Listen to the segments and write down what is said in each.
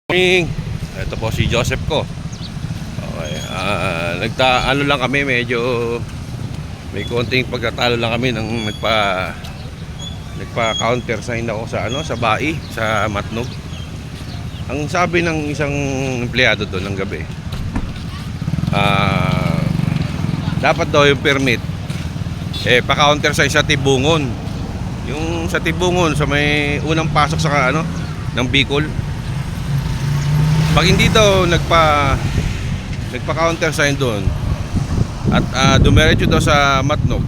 Morning. Ito po si Joseph ko. Okay. Ano lang kami, medyo may konting pagkatalo lang kami nang nagpa-counter sign ako sa Bai, sa Matnog. Ang sabi ng isang empleyado doon ng gabi, dapat daw yung permit pa-counter sign sa Tibungon. Yung sa Tibungon, sa may unang pasok sa ng Bicol. Pag hindi daw nagpa-counter sign doon at dumiretso daw sa Matnog,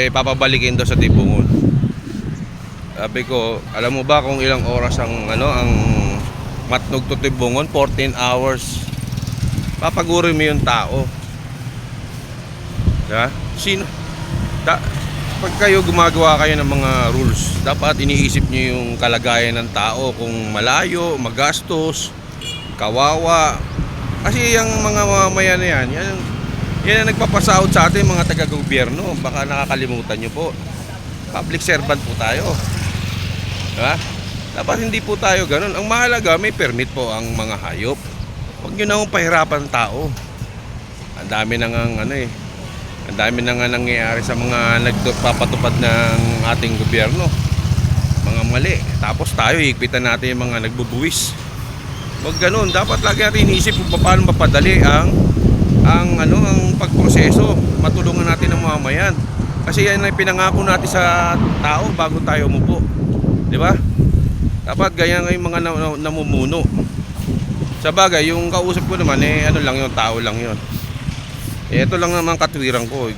papabalikin daw sa Tibungon. Sabi ko, alam mo ba kung ilang oras ang Matnog to Tibungon? 14 hours. Papagurin mo yung tao. Diba? Pag kayo gumagawa kayo ng mga rules, dapat iniisip nyo yung kalagayan ng tao, kung malayo, magastos, kawawa. Kasi yung mga mamamayan na yan ang nagpapasahod sa atin, mga taga-gobyerno. Baka nakakalimutan nyo po, public servant po tayo, diba? Dapat hindi po tayo ganun. Ang mahalaga, may permit po ang mga hayop. Huwag nyo na akong pahirapan tao. Ang dami nang ang dami na nga nangyayari sa mga nagpapatupad ng ating gobyerno, mga mali. Tapos tayo higpitan natin yung mga nagbubuwis. Huwag ganun. Dapat lagi natin iniisip kung paano mapadali ang pagproseso. Matulungan natin ang mamamayan. Kasi yan ay pinangako natin sa tao bago tayo umupo, di ba? Dapat ganyan yung mga namumuno. Sa bagay, yung kausap ko naman lang yun, tao lang yun. Ito lang naman katwiran ko.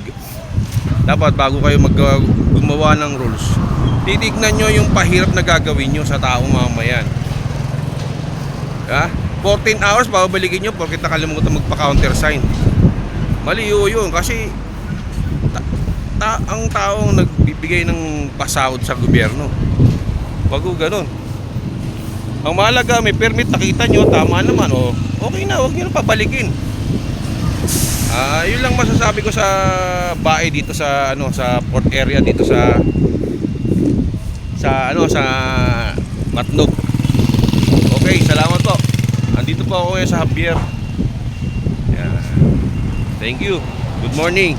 Dapat bago kayo gumawa ng rules, titignan nyo yung pahirap na gagawin nyo sa taong mamamayan. 14 hours babalikin nyo porque nakalimutan magpa-counter sign. Mali yun kasi ang taong nagbibigay ng pasahod sa gobyerno. Wag ko ganun. Ang mahalaga, may permit, nakita nyo, tama naman, okay na, wag nyo na pabalikin. Yun lang masasabi ko sa Bai dito sa port area dito sa Matnog. Okay, salamat po. Andito po ako ngayon sa Javier. Yeah. Thank you. Good morning.